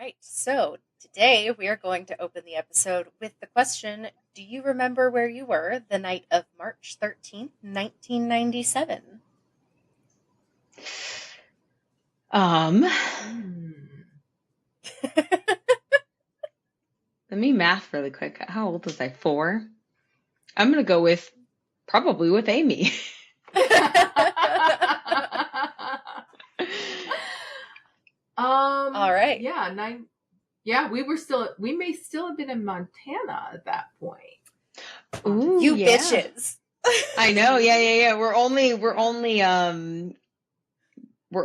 right, so today we are going to open the episode with the question, do you remember where you were the night of March 13th, 1997? Let me math really quick. How old was I? 4? I'm going to go with probably with Amy. All right. Yeah, 9. Yeah, we may still have been in Montana at that point. Ooh, you yeah. bitches. I know. Yeah. We're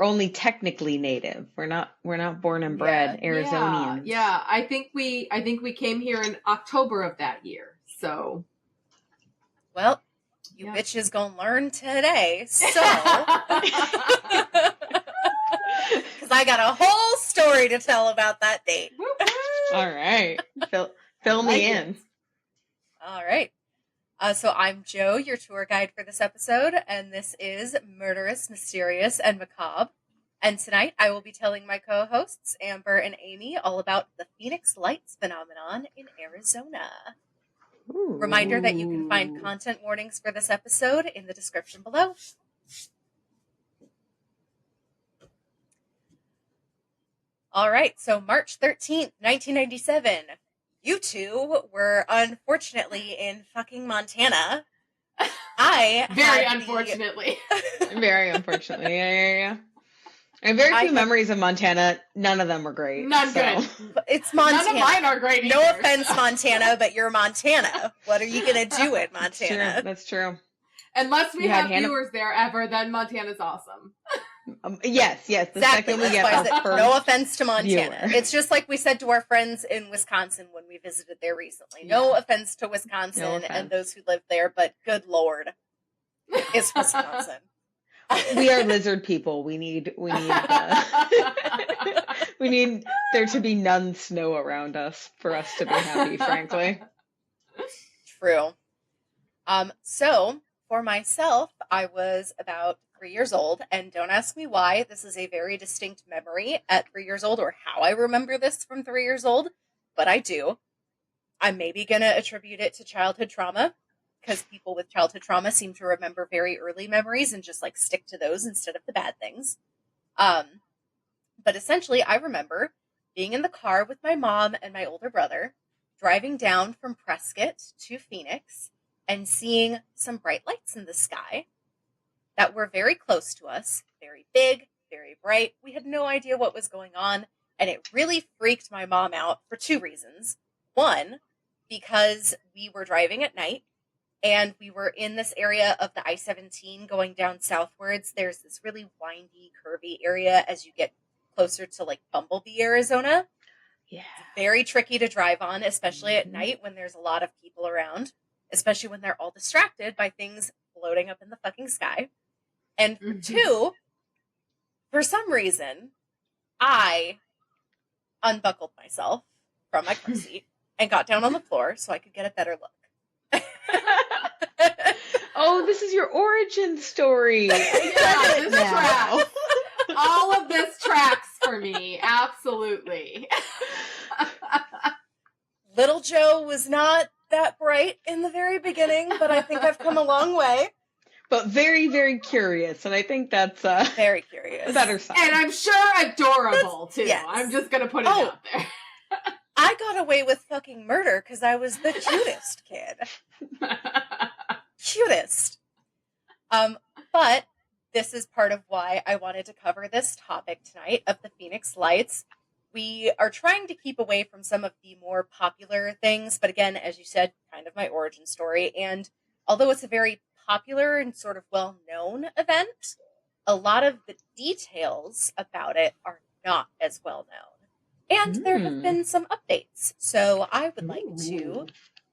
only technically native. We're not born and bred Arizonians. Yeah. I think we came here in October of that year. So, well, you bitches gonna learn today. So, because I got a whole story to tell about that date. All right, fill me in. All right. So I'm Jo, your tour guide for this episode, and this is Murderous, Mysterious, and Macabre. And tonight I will be telling my co-hosts, Amber and Amy, all about the Phoenix Lights phenomenon in Arizona. Ooh. Reminder that you can find content warnings for this episode in the description below. All right, so March 13th, 1997. You two were unfortunately in fucking Montana. Very unfortunately. Very unfortunately. Yeah. I have very few memories of Montana. None of them were great. Good. It's Montana. None of mine are great either. No offense, Montana, but you're Montana. What are you going to do in Montana? That's true. Unless we have viewers there ever, then Montana's awesome. Yes. The exactly. second we get our first no offense to Montana. viewer. It's just like we said to our friends in Wisconsin when we visited there recently. No offense to Wisconsin and those who live there, but good Lord, it's Wisconsin. We are lizard people. We need we need there to be none snow around us for us to be happy, frankly. True. So for myself, I was about 3 years old, and don't ask me why. This is a very distinct memory at 3 years old, or how I remember this from 3 years old, but I do. I'm maybe going to attribute it to childhood trauma, because people with childhood trauma seem to remember very early memories and just like stick to those instead of the bad things. But essentially, I remember being in the car with my mom and my older brother, driving down from Prescott to Phoenix, and seeing some bright lights in the sky that were very close to us, very big, very bright. We had no idea what was going on, and it really freaked my mom out for 2 reasons. One, because we were driving at night, and we were in this area of the I-17 going down southwards. There's this really windy, curvy area as you get closer to like Bumblebee, Arizona. Yeah. It's very tricky to drive on, especially at night when there's a lot of people around, especially when they're all distracted by things floating up in the fucking sky. And for 2, for some reason, I unbuckled myself from my car seat and got down on the floor so I could get a better look. Oh, this is your origin story. Yeah, this tracks. All of this tracks for me. Absolutely. Little Joe was not that bright in the very beginning, but I think I've come a long way. But very, very curious, and I think that's very curious. a better side. And I'm sure adorable, too. Yes. I'm just going to put it out there. I got away with fucking murder because I was the cutest kid. Cutest. But this is part of why I wanted to cover this topic tonight of the Phoenix Lights. We are trying to keep away from some of the more popular things, but again, as you said, kind of my origin story. And although it's a very popular and sort of well-known event, a lot of the details about it are not as well-known. And there have been some updates. So I would like to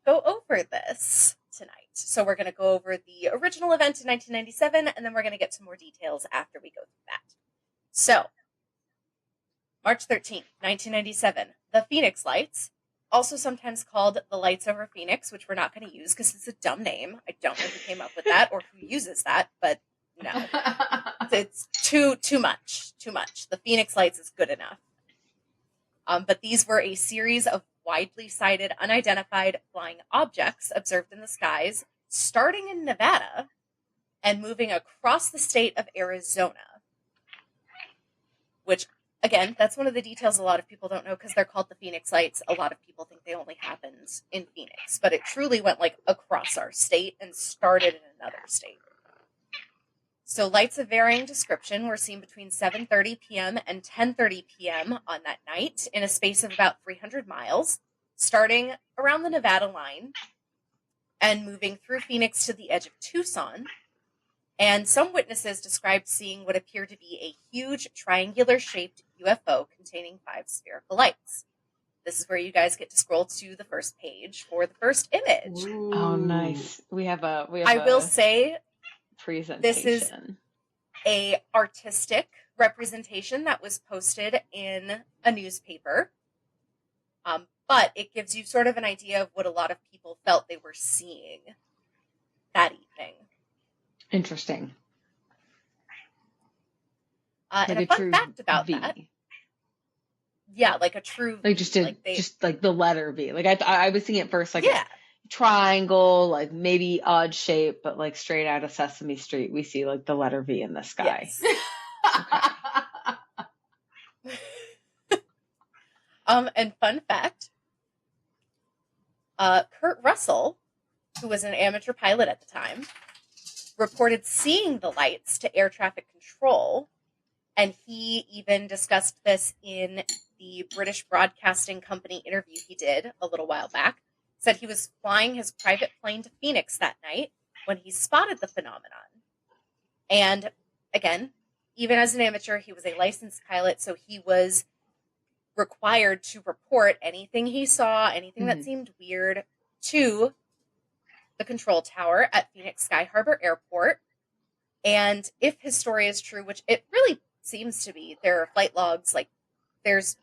go over this tonight. So we're going to go over the original event in 1997, and then we're going to get some more details after we go through that. So, March 13th, 1997, the Phoenix Lights, also sometimes called the Lights Over Phoenix, which we're not going to use because it's a dumb name. I don't know who came up with that or who uses that, but no. It's too much. The Phoenix Lights is good enough. But these were a series of widely sighted, unidentified flying objects observed in the skies, starting in Nevada and moving across the state of Arizona. Which, again, that's one of the details a lot of people don't know because they're called the Phoenix Lights. A lot of people think they only happened in Phoenix, but it truly went like across our state and started in another state. So lights of varying description were seen between 7:30 p.m. and 10:30 p.m. on that night in a space of about 300 miles, starting around the Nevada line and moving through Phoenix to the edge of Tucson. And some witnesses described seeing what appeared to be a huge triangular-shaped UFO containing 5 spherical lights. This is where you guys get to scroll to the first page for the first image. Ooh. Oh, nice. We have I a will say presentation. this is a artistic representation that was posted in a newspaper, but it gives you sort of an idea of what a lot of people felt they were seeing that evening. Interesting. And a fun fact about that, yeah, like a true Like just like the letter V. Like I was seeing it first like yeah. a triangle, like maybe odd shape, but like straight out of Sesame Street, we see like the letter V in the sky. Yes. And fun fact, Kurt Russell, who was an amateur pilot at the time, reported seeing the lights to air traffic control, and he even discussed this in the British Broadcasting Company interview he did a little while back. Said he was flying his private plane to Phoenix that night when he spotted the phenomenon. And again, even as an amateur, he was a licensed pilot, so he was required to report anything he saw, anything that seemed weird, to the control tower at Phoenix Sky Harbor Airport. And if his story is true, which it really seems to be, there are flight logs, like there's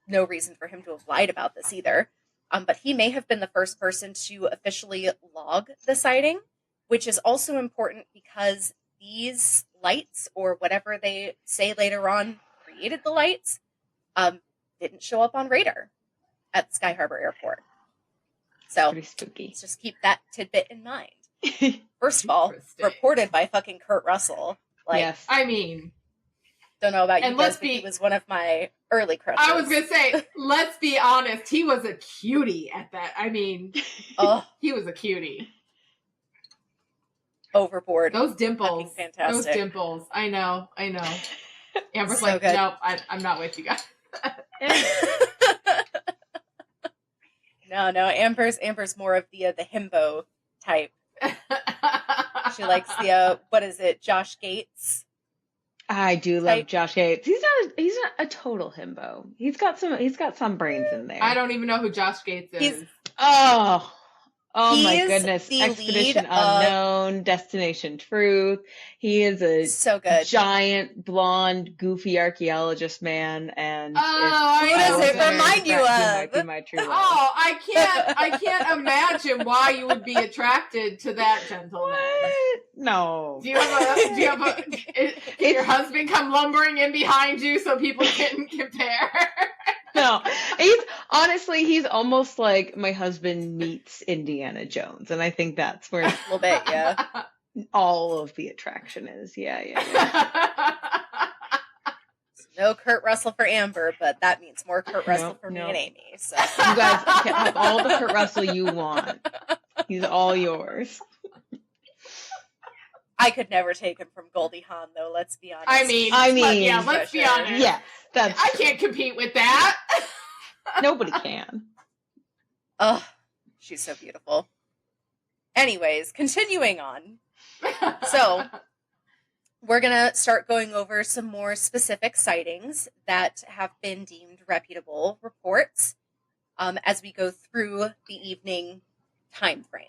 no reason for him to have lied about this either. But he may have been the first person to officially log the sighting, which is also important because these lights, or whatever they say later on created the lights, didn't show up on radar at Sky Harbor Airport. So Pretty spooky. let's just keep that tidbit in mind. First of all, reported by fucking Kurt Russell. Like, yes. I mean, don't know about you And guys, let's but be- he was one of my early crushes. I was going to say, let's be honest, he was a cutie at that. I mean, Oh, he was a cutie. overboard. Those dimples. Fucking fantastic. Those dimples. I know. Amber's So like, good. nope, I'm not with you guys. No, Amber's more of the himbo type. She likes the what is it, Josh Gates? I do love Type. Josh Gates. He's not a total himbo. He's got some brains in there. I don't even know who Josh Gates is. He's- Oh my He's goodness. the Expedition lead of- Unknown, Destination Truth. He is a So good. giant, blonde, goofy archaeologist man, and Oh, I if know. I Who does was it married, remind you he of? might be my true love. Oh, I can't imagine why you would be attracted to that gentleman. What? No. Do you have a can your husband come lumbering in behind you so people can compare? No. He's almost like my husband meets Indiana Jones, and I think that's where A little bit, yeah. all of the attraction is. Yeah. No Kurt Russell for Amber, but that means more Kurt Russell Nope, for me nope. and Amy. So You guys can have all the Kurt Russell you want. He's all yours. I could never take him from Goldie Hawn, though. Let's be honest. I mean, let's be honest. Yeah, that's I can't compete with that. nobody can. Oh, she's so beautiful. Anyways, continuing on. So, we're going to start going over some more specific sightings that have been deemed reputable reports as we go through the evening time frame.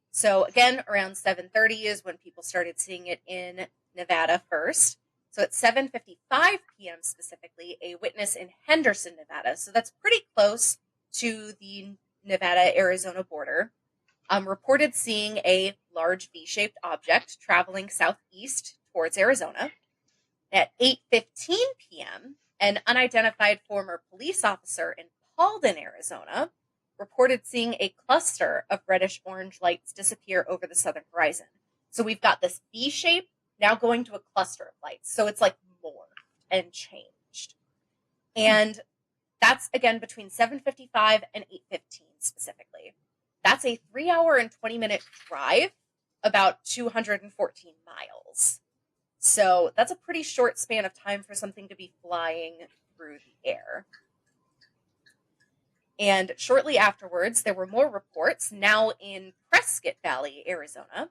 So again, around 7:30 is when people started seeing it in Nevada first. So at 7:55 p.m. specifically, a witness in Henderson, Nevada, so that's pretty close to the Nevada-Arizona border, reported seeing a large V-shaped object traveling southeast towards Arizona. At 8:15 p.m., an unidentified former police officer in Paulden, Arizona, reported seeing a cluster of reddish-orange lights disappear over the southern horizon. So we've got this V shape now going to a cluster of lights. So it's like morphed and changed. And that's, again, between 7:55 and 8:15 specifically. That's a 3-hour and 20-minute drive, about 214 miles. So that's a pretty short span of time for something to be flying through the air. And shortly afterwards, there were more reports, now in Prescott Valley, Arizona,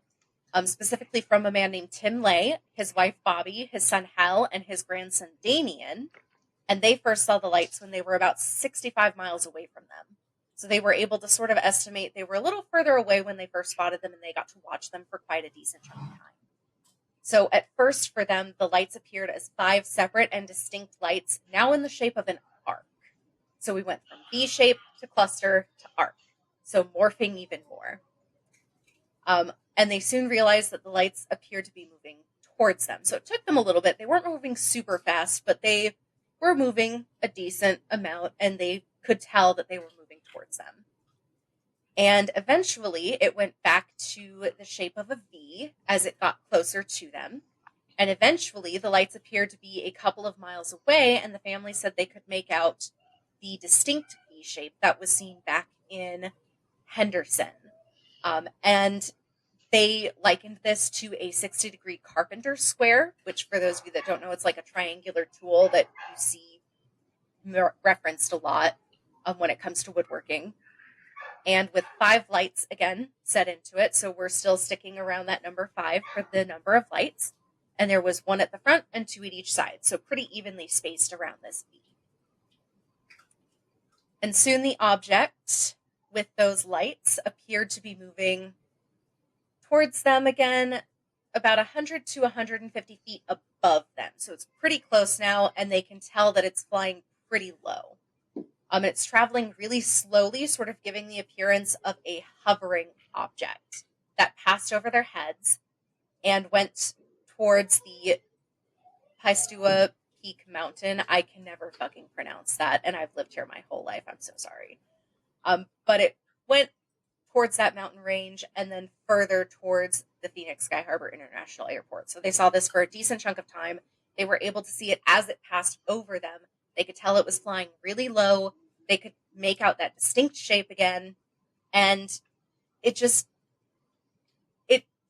specifically from a man named Tim Lay, his wife Bobby, his son Hal, and his grandson Damien. And they first saw the lights when they were about 65 miles away from them. So they were able to sort of estimate they were a little further away when they first spotted them, and they got to watch them for quite a decent chunk of time. So at first for them, the lights appeared as 5 separate and distinct lights, now in the shape of an arc. So we went from V shape to cluster to arc. So morphing even more. And they soon realized that the lights appeared to be moving towards them. So it took them a little bit. They weren't moving super fast, but they were moving a decent amount, and they could tell that they were moving towards them. And eventually it went back to the shape of a V as it got closer to them. And eventually the lights appeared to be a couple of miles away, and the family said they could make out the distinct V shape that was seen back in Henderson. And they likened this to a 60-degree carpenter square, which for those of you that don't know, it's like a triangular tool that you see referenced a lot when it comes to woodworking. And with 5 lights, again, set into it. So we're still sticking around that number 5 for the number of lights. And there was 1 at the front and 2 at each side. So pretty evenly spaced around this V. And soon the object with those lights appeared to be moving towards them again, about 100 to 150 feet above them. So it's pretty close now, and they can tell that it's flying pretty low. It's traveling really slowly, sort of giving the appearance of a hovering object that passed over their heads and went towards the Paistua Peak Mountain. I can never fucking pronounce that, and I've lived here my whole life. I'm so sorry. But it went towards that mountain range and then further towards the Phoenix Sky Harbor International Airport. So they saw this for a decent chunk of time. They were able to see it as it passed over them. They could tell it was flying really low. They could make out that distinct shape again. And it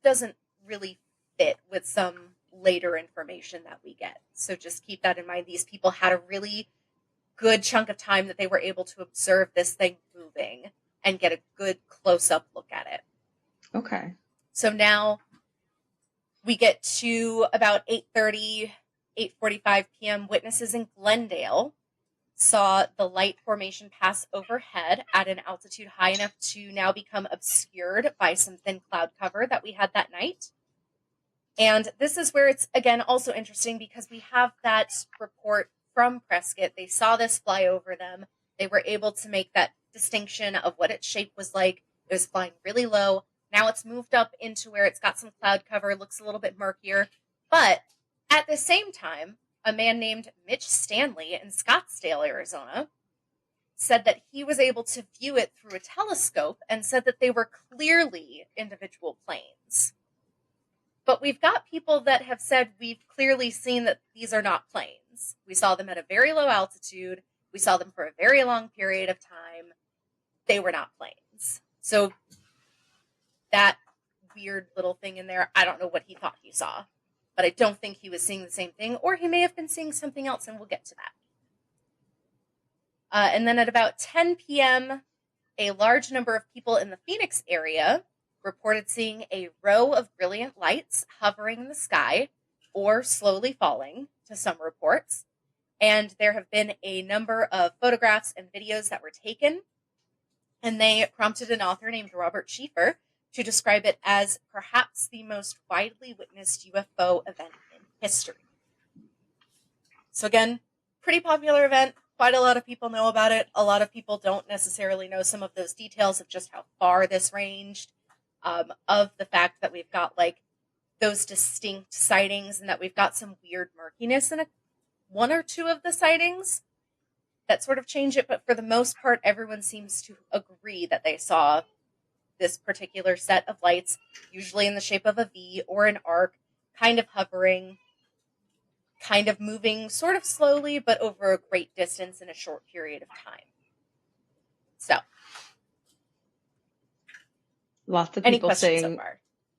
doesn't really fit with some later information that we get. So just keep that in mind. These people had a really good chunk of time that they were able to observe this thing moving and get a good close-up look at it. Okay. So now we get to about 8:30, 8:45 p.m. Witnesses in Glendale saw the light formation pass overhead at an altitude high enough to now become obscured by some thin cloud cover that we had that night. And this is where it's, again, also interesting because we have that report from Prescott. They saw this fly over them. They were able to make that distinction of what its shape was like. It was flying really low. Now it's moved up into where it's got some cloud cover, looks a little bit murkier. But at the same time, a man named Mitch Stanley in Scottsdale, Arizona, said that he was able to view it through a telescope and said that they were clearly individual planes. But we've got people that have said we've clearly seen that these are not planes. We saw them at a very low altitude. We saw them for a very long period of time. They were not planes. So that weird little thing in there, I don't know what he thought he saw. But I don't think he was seeing the same thing, or he may have been seeing something else, and we'll get to that. And then at about 10 p.m., a large number of people in the Phoenix area reported seeing a row of brilliant lights hovering in the sky or slowly falling, to some reports. And there have been a number of photographs and videos that were taken, and they prompted an author named Robert Schieffer to describe it as perhaps the most widely witnessed UFO event in history. So again, pretty popular event. Quite a lot of people know about it. A lot of people don't necessarily know some of those details of just how far this ranged, of the fact that we've got like those distinct sightings and that we've got some weird murkiness one or two of the sightings that sort of change it, but for the most part, everyone seems to agree that they saw this particular set of lights, usually in the shape of a V or an arc, kind of hovering, kind of moving sort of slowly, but over a great distance in a short period of time. So, Lots of any people questions so saying far?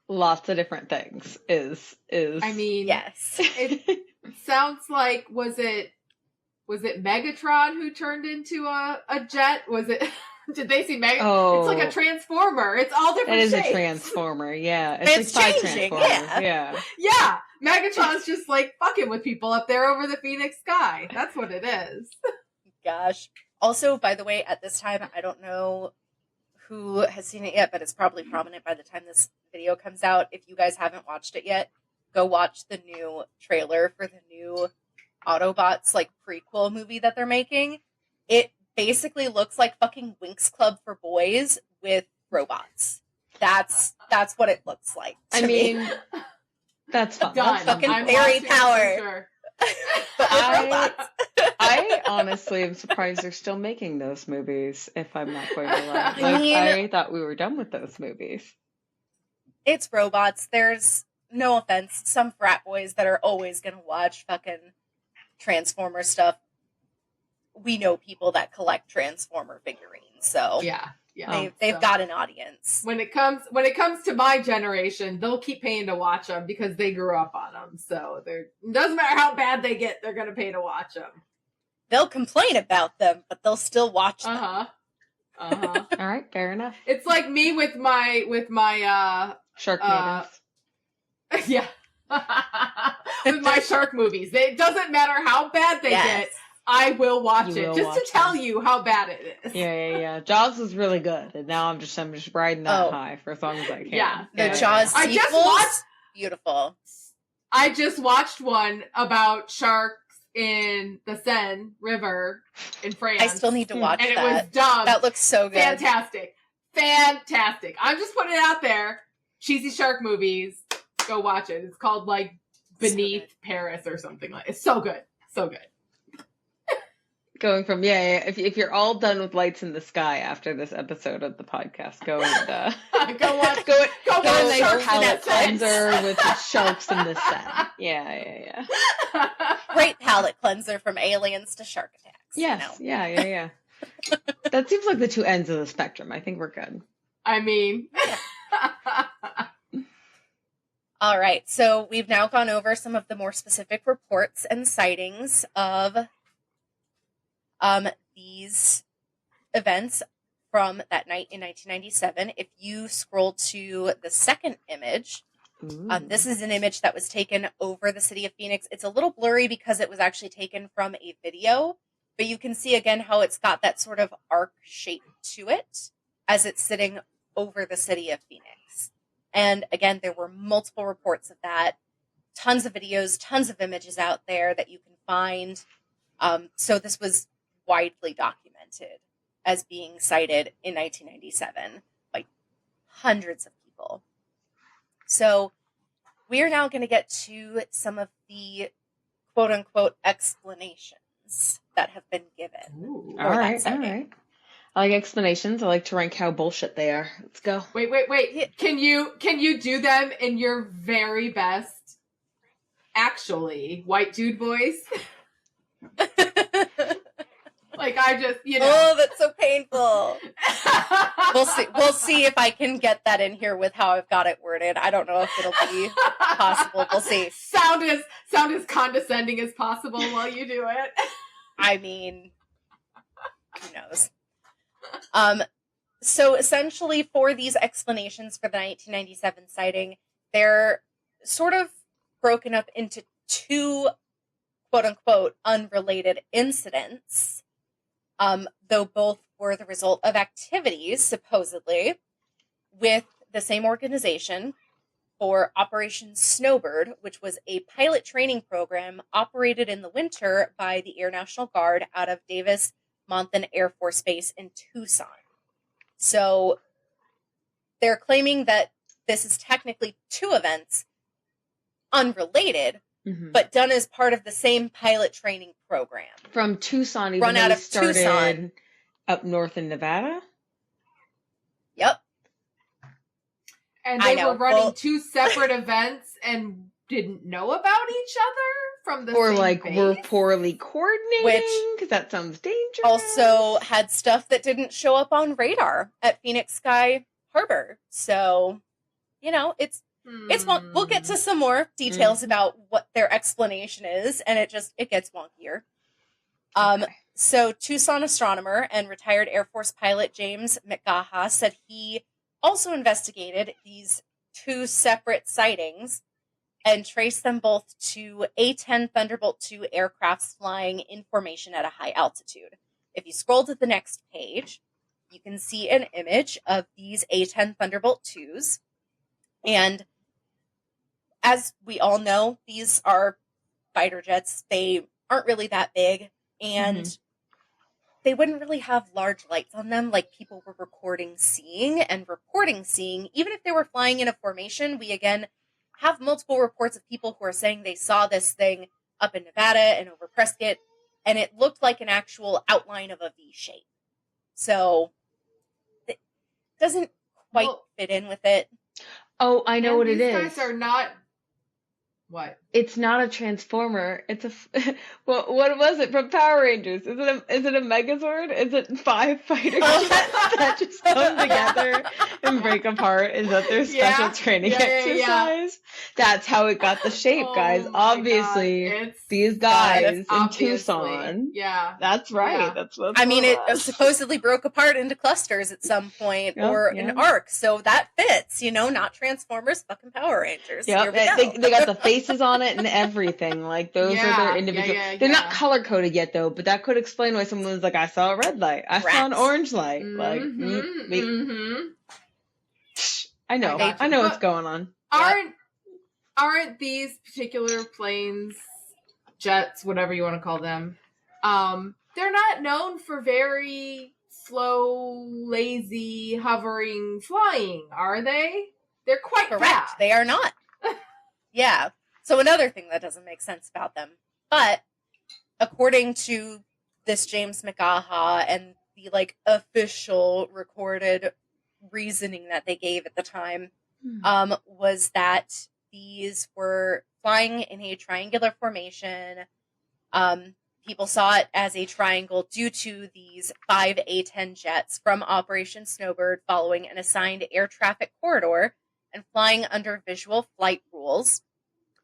lots of different things is I mean, Yes. it sounds like was it Megatron who turned into a jet? Was it? Did they see Megatron? Oh. It's like a transformer. It's all different It is shapes. a transformer, yeah. It's like 5 changing, transformers, yeah. Yeah, Megatron's just like fucking with people up there over the Phoenix sky. That's what it is. Gosh. Also, by the way, at this time, I don't know who has seen it yet, but it's probably prominent by the time this video comes out. If you guys haven't watched it yet, go watch the new trailer for the new Autobots like prequel movie that they're making. It basically looks like fucking Winx Club for boys with robots. That's what it looks like. I to me. mean, that's fun. Done. That's fun. Fucking I'm fairy watching it power. for sure. But with robots. I honestly am surprised they're still making those movies, if I'm not going to lie. I Like, mean- I thought we were done with those movies. It's robots. There's, no offense, some frat boys that are always going to watch fucking Transformer stuff. We know people that collect Transformer figurines, so Yeah. they've So, got an audience. when it comes to my generation, they'll keep paying to watch them because they grew up on them. So it doesn't matter how bad they get, they're gonna pay to watch them. They'll complain about them, but they'll still watch them. Uh-huh. All right, fair enough. It's like me with my Sharknadoes. yeah. with my shark movies. It doesn't matter how bad they Yes. get, I will watch You it will just to watch tell them. you how bad it is. Yeah. Jaws was really good, and now I'm just riding that Oh. high for as long as I can. Yeah. The Jaws I just sequels, watched- beautiful. I just watched one about sharks in the Seine River in France. I still need to watch and it was that. dumb. That looks so good. Fantastic. I'm just putting it out there. Cheesy shark movies. Go watch it. It's called like Beneath good. Paris or something like. It's so good. So good. Going from if you're all done with Lights in the Sky after this episode of the podcast, go and Go watch. go Go go and watch make a Sharks in palate the Seine. cleanser with the sharks in the sun. Yeah. Great palate cleanser from aliens to shark attacks. Yes. You know? Yeah. That seems like the two ends of the spectrum. I think we're good. I mean. All right, so we've now gone over some of the more specific reports and sightings of these events from that night in 1997. If you scroll to the second image, this is an image that was taken over the city of Phoenix. It's a little blurry because it was actually taken from a video, but you can see again how it's got that sort of arc shape to it as it's sitting over the city of Phoenix. And again, there were multiple reports of that, tons of videos, tons of images out there that you can find. So this was widely documented as being cited in 1997 by hundreds of people. So we are now going to get to some of the quote unquote explanations that have been given. Ooh. Or All that right. sighting. I like explanations. I like to rank how bullshit they are. Let's go. Wait. Can you do them in your very best, actually, white dude voice? Like I just, Oh, that's so painful. We'll see if I can get that in here with how I've got it worded. I don't know if it'll be possible. We'll see. Sound as condescending as possible while you do it. I mean, who knows? So essentially for these explanations for the 1997 sighting, they're sort of broken up into two quote unquote unrelated incidents. Though both were the result of activities, supposedly, with the same organization for Operation Snowbird, which was a pilot training program operated in the winter by the Air National Guard out of Davis-Monthan Air Force Base in Tucson. So they're claiming that this is technically two events unrelated, but done as part of the same pilot training program. From Tucson, even Run though out we of started Tucson. up north in Nevada. Yep. And I they know. were running Well- 2 separate events and didn't know about each other from the Or same like base? we're poorly coordinating, Which because that sounds dangerous. Also had stuff that didn't show up on radar at Phoenix Sky Harbor. So, you know, it's we'll get to some more details about what their explanation is, and it gets wonkier. Okay. So Tucson astronomer and retired Air Force pilot James McGaha said he also investigated these 2 separate sightings and traced them both to A-10 Thunderbolt II aircrafts flying in formation at a high altitude. If you scroll to the next page, you can see an image of these A-10 Thunderbolt IIs. And as we all know, these are fighter jets. They aren't really that big, and they wouldn't really have large lights on them like people were reporting seeing. Even if they were flying in a formation, we again have multiple reports of people who are saying they saw this thing up in Nevada and over Prescott, and it looked like an actual outline of a V shape. So it doesn't quite fit in with it. Oh, I know what it is. These guys are not... What? It's not a transformer. It's a well, what was it from Power Rangers? Is it a Megazord? Is it 5 fighter jets that just come together and break apart? Is that their special training exercise? That's how it got the shape, guys. Obviously, these guys in Tucson. Yeah, that's right. Yeah. That's what. I mean, it supposedly broke apart into clusters at some point, or an arc, so that fits. You know, not Transformers, fucking Power Rangers. Yep, they got the faces on it and everything. Like those are their individual. They're not color coded yet, though. But that could explain why someone was like, "I saw a red light. I saw an orange light." Like, I know what's going on. Aren't these particular planes, jets, whatever you want to call them? They're not known for very slow, lazy, hovering flying, are they? They're quite correct. fast. They are not. Yeah. So another thing that doesn't make sense about them. But according to this James McGaha and the official recorded reasoning that they gave at the time, was that these were flying in a triangular formation. People saw it as a triangle due to these 5 A-10 jets from Operation Snowbird following an assigned air traffic corridor and flying under visual flight rules.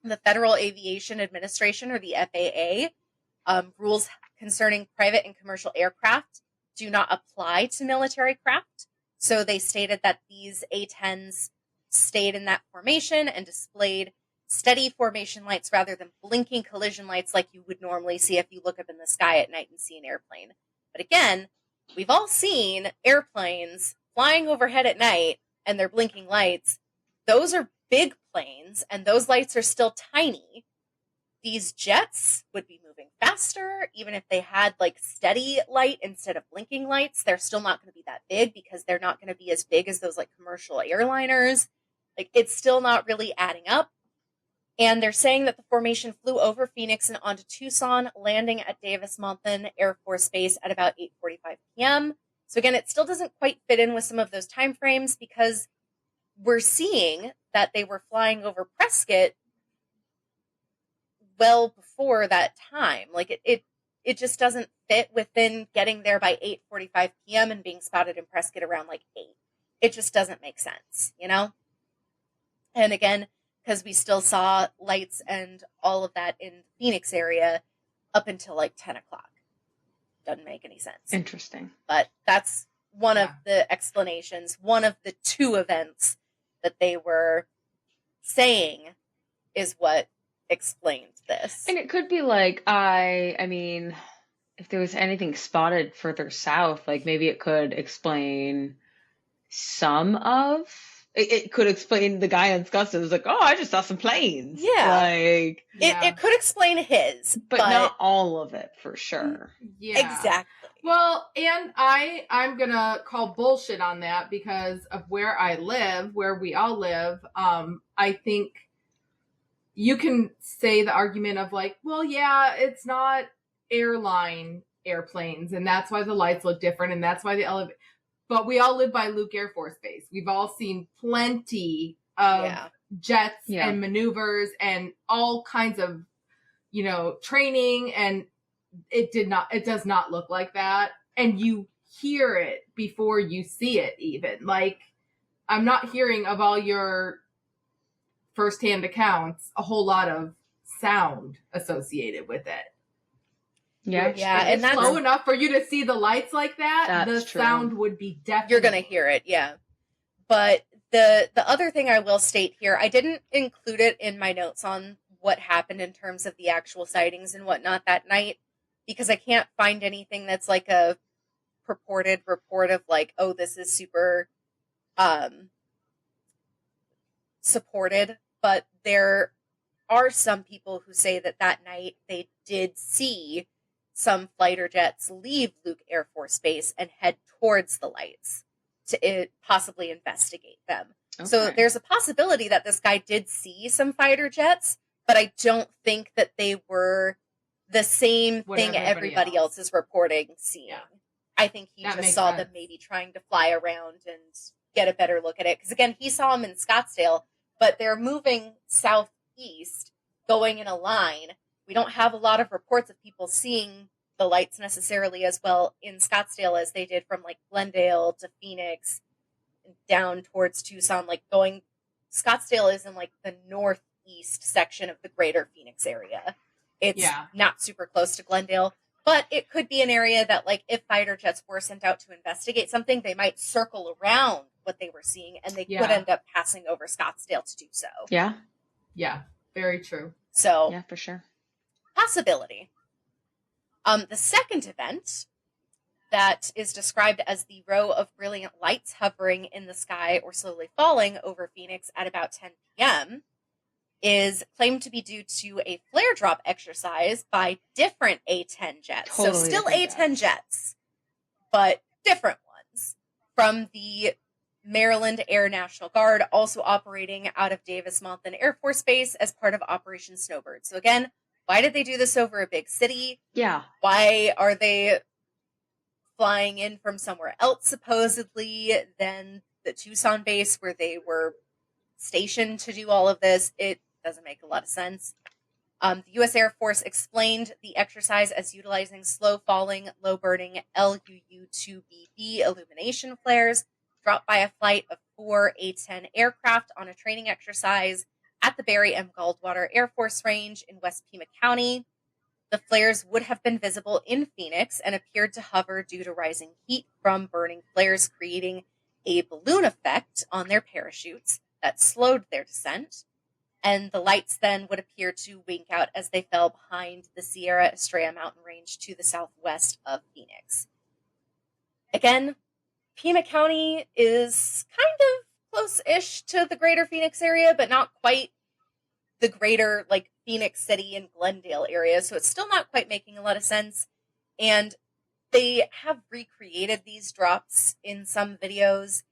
The Federal Aviation Administration, or the FAA, rules concerning private and commercial aircraft do not apply to military craft. So they stated that these A-10s stayed in that formation and displayed steady formation lights rather than blinking collision lights like you would normally see if you look up in the sky at night and see an airplane. But again, we've all seen airplanes flying overhead at night and they're blinking lights. Those are big planes, and those lights are still tiny. These jets would be moving faster, even if they had steady light instead of blinking lights. They're still not going to be that big because they're not going to be as big as those commercial airliners. It's still not really adding up. And they're saying that the formation flew over Phoenix and onto Tucson, landing at Davis-Monthan Air Force Base at about 8:45 p.m. So again, it still doesn't quite fit in with some of those time frames because we're seeing that they were flying over Prescott well before that time. It just doesn't fit within getting there by 8:45 p.m. and being spotted in Prescott around 8. It just doesn't make sense, you know? And again, because we still saw lights and all of that in the Phoenix area up until 10 o'clock. Doesn't make any sense. Interesting. But that's one of the explanations, one of the 2 events that they were saying is what explained this. And it could be I mean, if there was anything spotted further south, maybe it could explain some of... It could explain the guy on Scottsdale was like, oh, I just saw some planes. Yeah. It could explain his. But not all of it, for sure. Yeah. Exactly. Well, and I'm going to call bullshit on that because of where I live, where we all live. I think you can say the argument of like, well, yeah, it's not airplanes, and that's why the lights look different, and that's why the elevator. But we all live by Luke Air Force Base. We've all seen plenty of jets and maneuvers and all kinds of, training, and it does not look like that. And you hear it before you see it even. Like, I'm not hearing of all your firsthand accounts a whole lot of sound associated with it. Yeah. And that's slow enough for you to see the lights like that. That's the true. Sound would be definitely. You're going to hear it, yeah. But the other thing I will state here, I didn't include it in my notes on what happened in terms of the actual sightings and whatnot that night, because I can't find anything that's like a purported report of like, oh, this is super supported. But there are some people who say that night they did see some fighter jets leave Luke Air Force Base and head towards the lights to possibly investigate them. Okay. So there's a possibility that this guy did see some fighter jets, but I don't think that they were the same thing everybody else is reporting seeing. Yeah. I think he just saw them maybe trying to fly around and get a better look at it. Because again, he saw them in Scottsdale, but they're moving southeast, going in a line. We don't have a lot of reports of people seeing the lights necessarily as well in Scottsdale as they did from like Glendale to Phoenix down towards Tucson. Like Scottsdale is in like the northeast section of the greater Phoenix area. It's not super close to Glendale, but it could be an area that like if fighter jets were sent out to investigate something, they might circle around what they were seeing and they could end up passing over Scottsdale to do so. Yeah. Yeah. Very true. So yeah, for sure. Possibility. The second event that is described as the row of brilliant lights hovering in the sky or slowly falling over Phoenix at about 10 p.m. is claimed to be due to a flare drop exercise by different A-10 jets. Totally, so still A-10 jets, but different ones from the Maryland Air National Guard, also operating out of Davis-Monthan Air Force Base as part of Operation Snowbird. So again, why did they do this over a big city? Yeah. Why are they flying in from somewhere else, supposedly, than the Tucson base where they were stationed to do all of this? It doesn't make a lot of sense. The U.S. Air Force explained the exercise as utilizing slow-falling, low-burning LUU-2BB illumination flares dropped by a flight of 4 A-10 aircraft on a training exercise at the Barry M. Goldwater Air Force Range in West Pima County. The flares would have been visible in Phoenix and appeared to hover due to rising heat from burning flares, creating a balloon effect on their parachutes that slowed their descent. And the lights then would appear to wink out as they fell behind the Sierra Estrella mountain range to the southwest of Phoenix. Again, Pima County is kind of close-ish to the greater Phoenix area, but not quite the greater, like, Phoenix City and Glendale area, so it's still not quite making a lot of sense. And they have recreated these drops in some videos,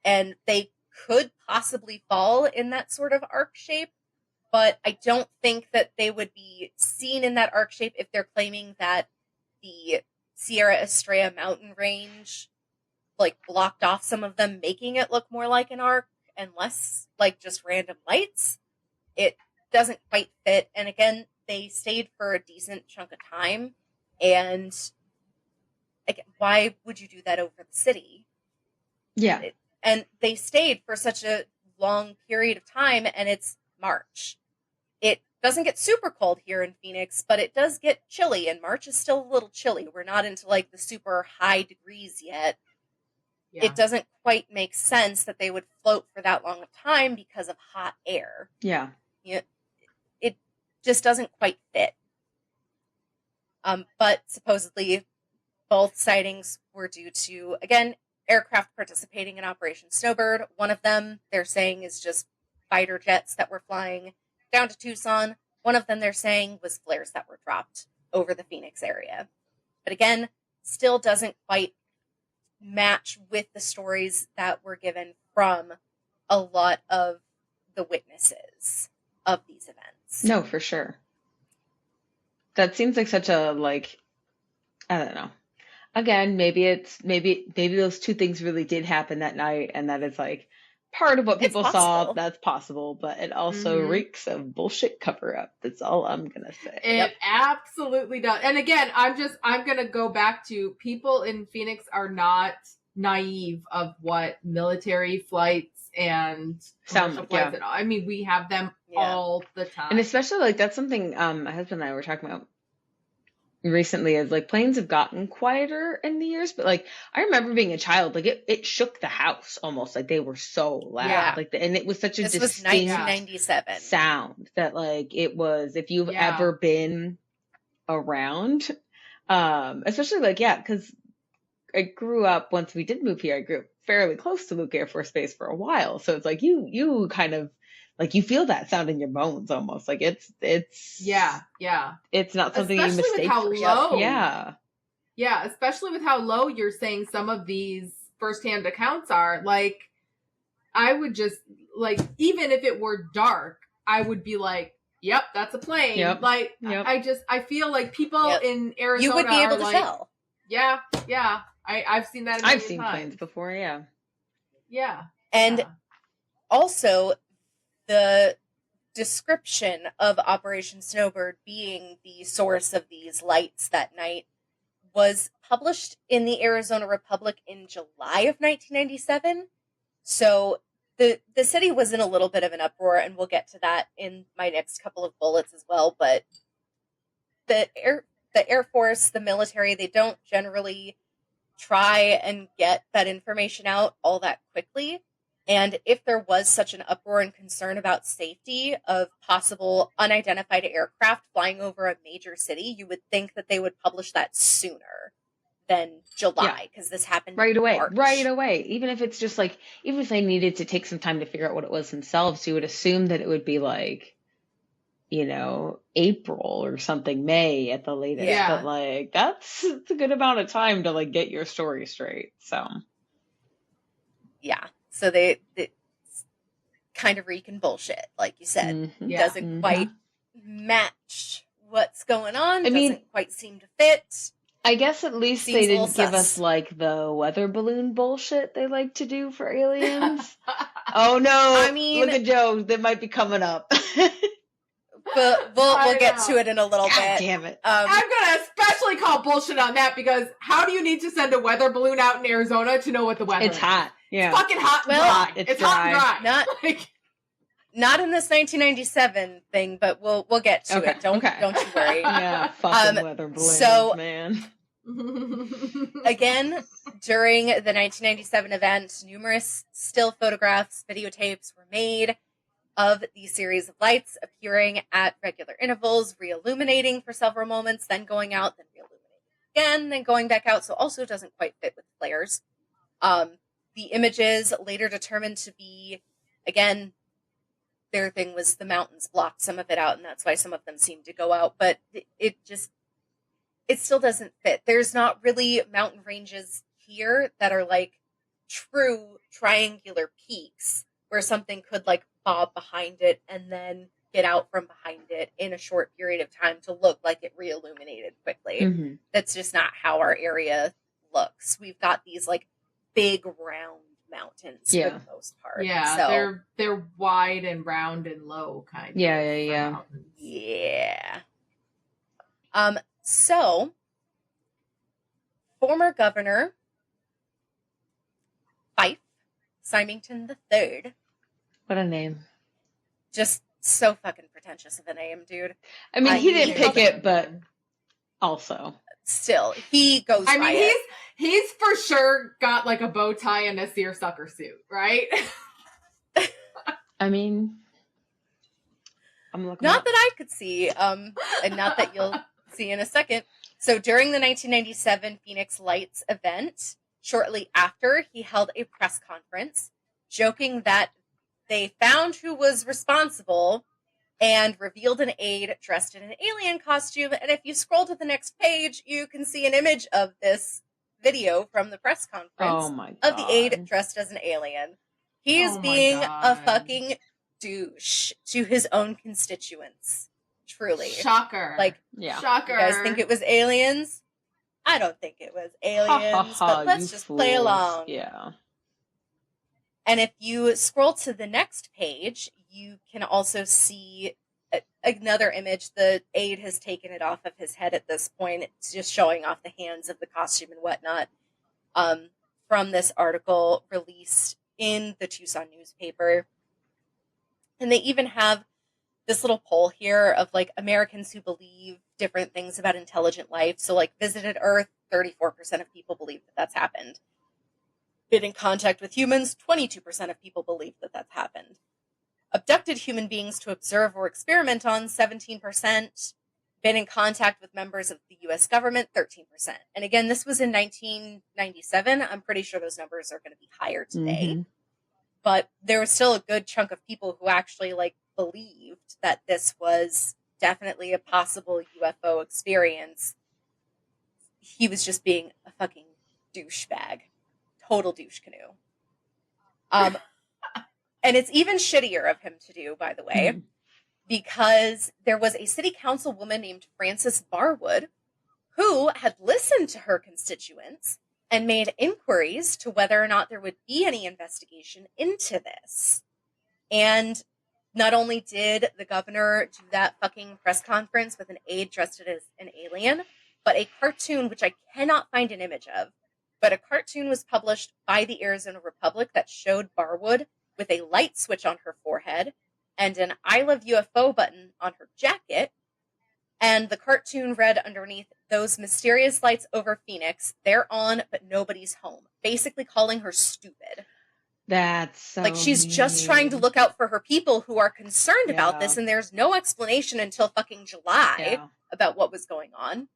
and they could possibly fall in that sort of arc shape, but I don't think that they would be seen in that arc shape if they're claiming that the Sierra Estrella mountain range like blocked off some of them, making it look more like an arc and less like just random lights. It doesn't quite fit. And again, they stayed for a decent chunk of time. And again, why would you do that over the city? Yeah. And they stayed for such a long period of time, and it's March. It doesn't get super cold here in Phoenix, but it does get chilly, and March is still a little chilly. We're not into like the super high degrees yet. Yeah. It doesn't quite make sense that they would float for that long of time because of hot air. Yeah. It just doesn't quite fit. But supposedly both sightings were due to, again, aircraft participating in Operation Snowbird. One of them, they're saying, is just fighter jets that were flying down to Tucson. One of them, they're saying, was flares that were dropped over the Phoenix area. But again, still doesn't quite match with the stories that were given from a lot of the witnesses of these events. lights. No, for sure. That seems like such a, like, I don't know. Again, maybe those two things really did happen that night, and that is like part of what It's people saw. possible. That's possible, but it also Mhm. reeks of bullshit cover up. That's all I'm gonna say. It Yep. absolutely does. And again, I'm gonna go back to people in Phoenix are not naive of what military flights and Sound commercial like, flights yeah. and all. I mean, we have them Yeah. all the time. And especially like that's something my husband and I were talking about recently, is like planes have gotten quieter in the years, but like I remember being a child, like it shook the house almost, like they were so loud. Yeah. Like and it was such a This was distinct 1997. sound that like it was, if you've Yeah. ever been around, especially like, yeah, because I grew up, once we did move here, I grew up fairly close to Luke Air Force Base for a while, so it's like you kind of like you feel that sound in your bones almost, like it's yeah. it's not something Especially you with mistake how for low. yeah Yeah, especially with how low you're saying some of these firsthand accounts are. Like, I would just, like, even if it were dark, I would be like, yep, that's a plane. Yep. Like, Yep. I feel like people Yep. in Arizona You would be able are to like, tell. yeah. I've seen that a I've million seen times. planes before, yeah. Yeah. And yeah. also, the description of Operation Snowbird being the source of these lights that night was published in the Arizona Republic in July of 1997. So the city was in a little bit of an uproar, and we'll get to that in my next couple of bullets as well. But the Air Force, the military, they don't generally try and get that information out all that quickly. And if there was such an uproar and concern about safety of possible unidentified aircraft flying over a major city, you would think that they would publish that sooner than July, because this happened Right in away. March. Right away. Even if it's just like, even if they needed to take some time to figure out what it was themselves, you would assume that it would be like, you know, April or something, May at the latest. Yeah. But like, it's a good amount of time to like get your story straight. So Yeah. So they kind of reeking bullshit, like you said. mhm. Yeah. Doesn't quite match what's going on. I mean- doesn't quite seem to fit. I guess at least Seems they a little didn't give sus. us like the weather balloon bullshit they like to do for aliens. Oh no. I mean- look at Joe. That might be coming up. But we'll I get know. to it in a little God bit. damn it. I'm gonna especially call bullshit on that, because how do you need to send a weather balloon out in Arizona to know what the weather It's is? hot. Yeah. It's fucking hot and Well, dry. it's It's hot and dry. dry. Not Like, not in this 1997 thing, but we'll get to Okay, it. Don't okay. you worry. Yeah, fucking weather balloons, so- man. Again, during the 1997 event, numerous still photographs, videotapes were made of these series of lights appearing at regular intervals, re-illuminating for several moments, then going out, then re-illuminating again, then going back out. So also doesn't quite fit with flares. The images later determined to be, again, their thing was the mountains blocked some of it out, and that's why some of them seemed to go out. But it still doesn't fit. There's not really mountain ranges here that are like true triangular peaks where something could like bob behind it and then get out from behind it in a short period of time to look like it re-illuminated quickly. Mhm. That's just not how our area looks. We've got these like big round mountains Yeah. for the most part. yeah, So, they're wide and round and low kind Yeah, of. yeah. mountains. yeah. So, former governor Fife Symington III, What a name. just so fucking pretentious of a name, dude. I mean, I he mean, didn't pick it, but also. Still, he goes I by mean, it. he's for sure got like a bow tie and a seersucker suit, right? I mean, I'm looking. Not up. that I could see, and not that you'll see in a second. So during the 1997 Phoenix Lights event, shortly after, he held a press conference, joking that they found who was responsible and revealed an aide dressed in an alien costume. And if you scroll to the next page, you can see an image of this video from the press conference Oh my god. of the aide dressed as an alien. He is Oh my being a God. fucking douche to his own constituents. Truly. Shocker. Like, Yeah. Shocker. you guys think it was aliens? I don't think it was aliens, but let's just play along. Yeah. And if you scroll to the next page, you can also see another image. The aide has taken it off of his head at this point. It's just showing off the hands of the costume and whatnot, from this article released in the Tucson newspaper. And they even have this little poll here of like Americans who believe different things about intelligent life. So like visited Earth, 34% of people believe that that's happened. Been in contact with humans, 22% of people believe that that's happened. Abducted human beings to observe or experiment on, 17%. Been in contact with members of the U.S. government, 13%. And again, this was in 1997. I'm pretty sure those numbers are going to be higher today. Mm-hmm. But there was still a good chunk of people who actually like believed that this was definitely a possible UFO experience. He was just being a fucking douchebag. Total douche canoe. And it's even shittier of him to do, by the way, because there was a city councilwoman named Frances Barwood who had listened to her constituents and made inquiries to whether or not there would be any investigation into this. And not only did the governor do that fucking press conference with an aide dressed as an alien, but a cartoon, which I cannot find an image of, but a cartoon was published by the Arizona Republic that showed Barwood with a light switch on her forehead and an I love UFO button on her jacket. And the cartoon read underneath, "Those mysterious lights over Phoenix, they're on, but nobody's home." Basically calling her stupid. That's so like she's just trying to look out for her people who are concerned about Yeah. this, and there's no explanation until fucking July about what was going on.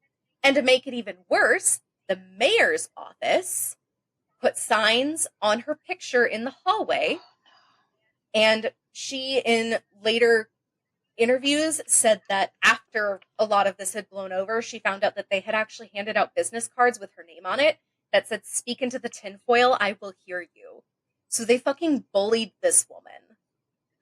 And to make it even worse, the mayor's office put signs on her picture in the hallway, and she, in later interviews, said that after a lot of this had blown over, she found out that they had actually handed out business cards with her name on it that said, "Speak into the tinfoil, I will hear you." So they fucking bullied this woman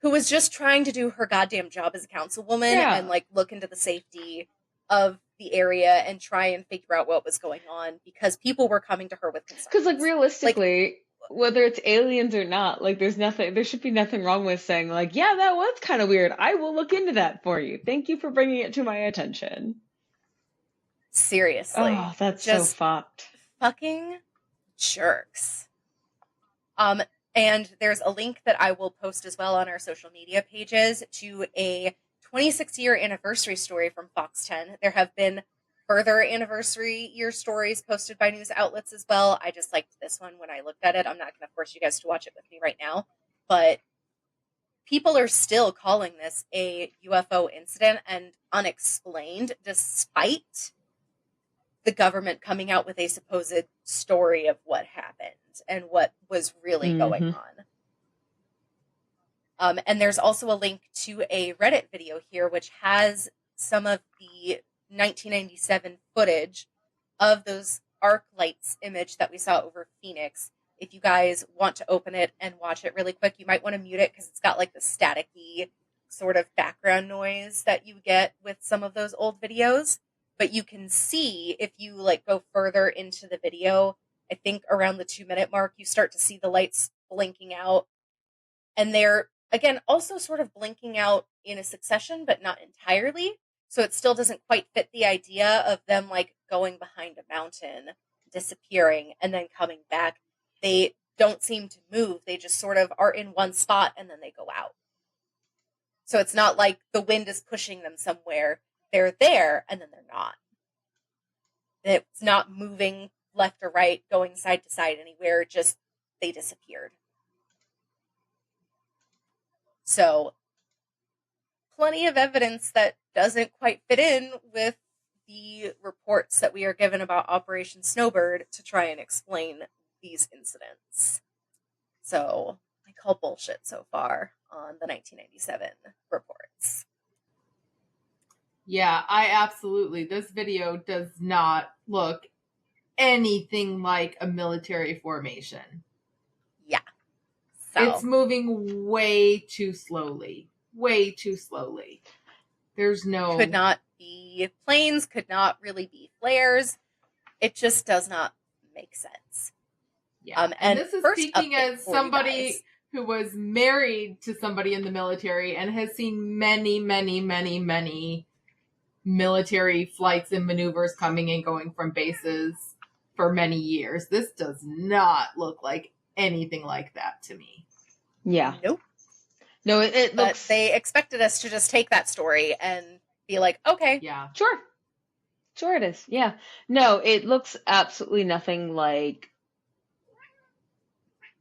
who was just trying to do her goddamn job as a councilwoman and like look into the safety of the area and try and figure out what was going on, because people were coming to her with concerns. Because like realistically, whether it's aliens or not, like there should be nothing wrong with saying like, yeah, that was kind of weird. I will look into that for you. Thank you for bringing it to my attention. Seriously. Oh, that's just so fucked. Fucking jerks. And there's a link that I will post as well on our social media pages to a 26-year anniversary story from Fox 10. There have been further anniversary year stories posted by news outlets as well. I just liked this one when I looked at it. I'm not going to force you guys to watch it with me right now, but people are still calling this a UFO incident and unexplained, despite the government coming out with a supposed story of what happened and what was really going on. And there's also a link to a Reddit video here, which has some of the 1997 footage of those arc lights image that we saw over Phoenix. If you guys want to open it and watch it really quick, you might want to mute it because it's got like the staticky sort of background noise that you get with some of those old videos. But you can see, if you like go further into the video, I think around the 2-minute mark, you start to see the lights blinking out. And they're, again, also sort of blinking out in a succession, but not entirely. So it still doesn't quite fit the idea of them like going behind a mountain, disappearing, and then coming back. They don't seem to move. They just sort of are in one spot and then they go out. So it's not like the wind is pushing them somewhere. They're there and then they're not. It's not moving left or right, going side to side anywhere. Just they disappeared. So plenty of evidence that doesn't quite fit in with the reports that we are given about Operation Snowbird to try and explain these incidents. So I call bullshit so far on the 1997 reports. Yeah, I absolutely. This video does not look anything like a military formation. Yeah. So It's moving way too slowly. Way too slowly. There's no... could not be planes, could not really be flares. It just does not make sense. Yeah. And this is first speaking update as for you somebody guys. who was married to somebody in the military and has seen many, many, many, many military flights and maneuvers coming and going from bases for many years. This does not look like anything like that to me. Yeah. Nope. No, it But looks... they expected us to just take that story and be like, okay. Yeah. Sure. Sure it is. Yeah. No, it looks absolutely nothing like